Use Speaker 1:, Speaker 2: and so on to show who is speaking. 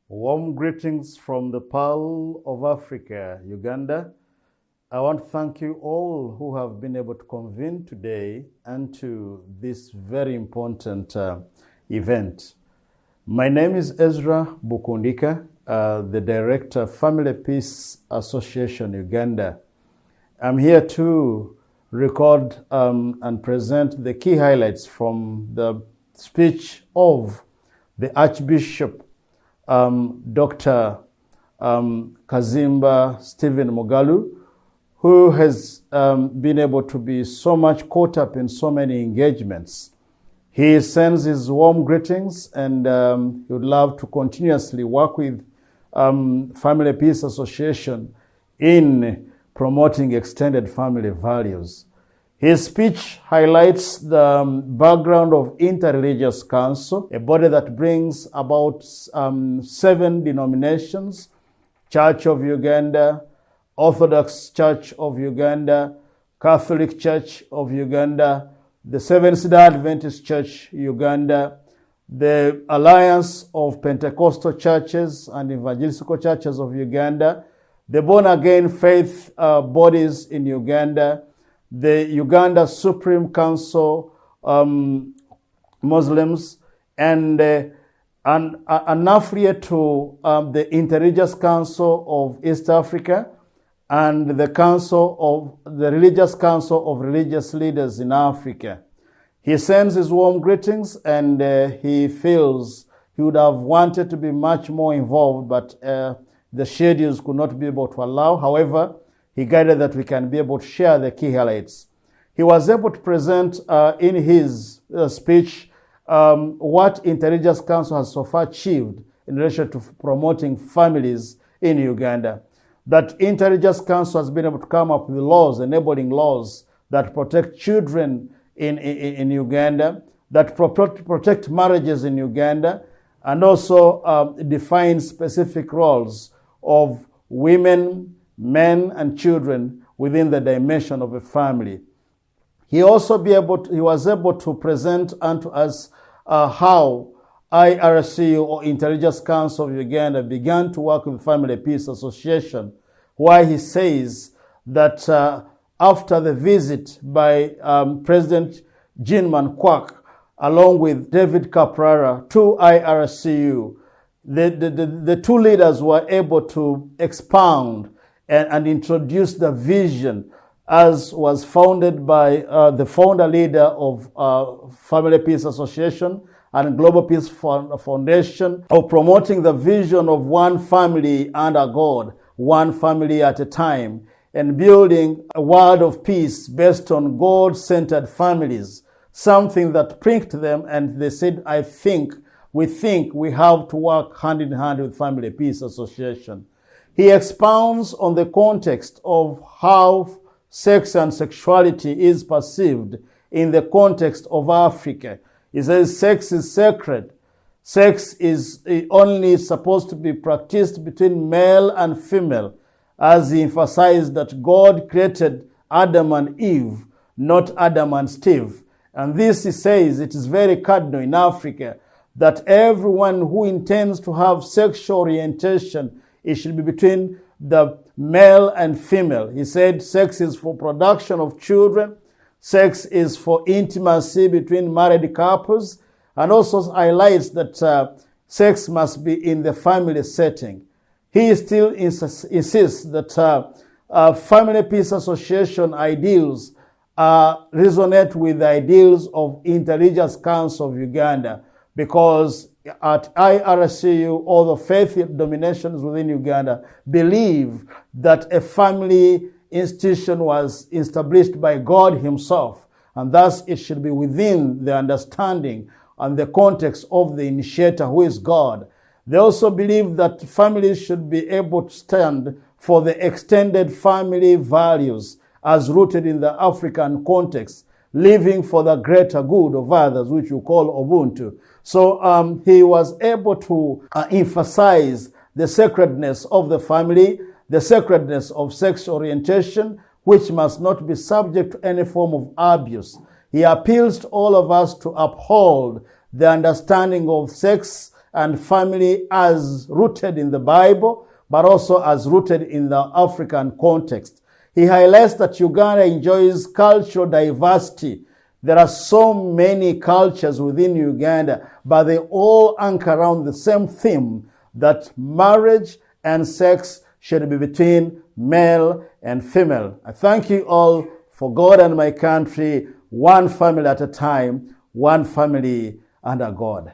Speaker 1: Warm greetings from the Pearl of Africa, Uganda. I want to thank you all who have been able to convene today and to this very important event. My name is Ezra Bukundika, the Director of Family Peace Association, Uganda. I'm here to record and present the key highlights from the speech of the Archbishop Dr. Kaziimba Stephen Mugalu, who has been able to be so much caught up in so many engagements. He sends his warm greetings and he would love to continuously work with Family Peace Association in promoting extended family values. His speech highlights the background of Interreligious Council, a body that brings about 7 denominations: Church of Uganda, Orthodox Church of Uganda, Catholic Church of Uganda, the Seventh-day Adventist Church Uganda, the Alliance of Pentecostal Churches and Evangelical Churches of Uganda, the born-again faith bodies in Uganda, the Uganda Supreme Council Muslims, and an affiliate to the Interreligious Council of East Africa and the Religious Council of Religious Leaders in Africa. He sends his warm greetings and he feels he would have wanted to be much more involved, but the schedules could not be able to allow. However, he guided that we can be able to share the key highlights. He was able to present in his speech what Interreligious Council has so far achieved in relation to promoting families in Uganda. That Interreligious Council has been able to come up with laws, enabling laws that protect children in Uganda, that protect marriages in Uganda, and also define specific roles of women, men, and children within the dimension of a family. He was able to present unto us how IRCU, or Interreligious Council of Uganda, began to work with Family Peace Association, why he says that after the visit by President Jinman Kwak, along with David Caprara, to IRCU, the two leaders were able to expound and introduce the vision as was founded by the founder leader of Family Peace Association and Global Peace Foundation, of promoting the vision of one family under God, one family at a time, and building a world of peace based on God-centered families, something that pricked them, and they said, we think we have to work hand in hand with Family Peace Association. He expounds on the context of how sex and sexuality is perceived in the context of Africa. He says sex is sacred. Sex is only supposed to be practiced between male and female, as he emphasized that God created Adam and Eve, not Adam and Steve. And this, he says, it is very cardinal in Africa, that everyone who intends to have sexual orientation, it should be between the male and female. He said sex is for production of children, sex is for intimacy between married couples, and also highlights that sex must be in the family setting. He still insists that Family Peace Association ideals resonate with the ideals of Interreligious Council of Uganda, because at IRCU, all the faith dominations within Uganda believe that a family institution was established by God himself, and thus it should be within the understanding and the context of the initiator, who is God. They also believe that families should be able to stand for the extended family values as rooted in the African context, living for the greater good of others, which you call Ubuntu. So he was able to emphasize the sacredness of the family, the sacredness of sex orientation, which must not be subject to any form of abuse. He appeals to all of us to uphold the understanding of sex and family as rooted in the Bible, but also as rooted in the African context. He highlights that Uganda enjoys cultural diversity. There are so many cultures within Uganda, but they all anchor around the same theme that marriage and sex should be between male and female. I thank you all for God and my country, one family at a time, one family under God.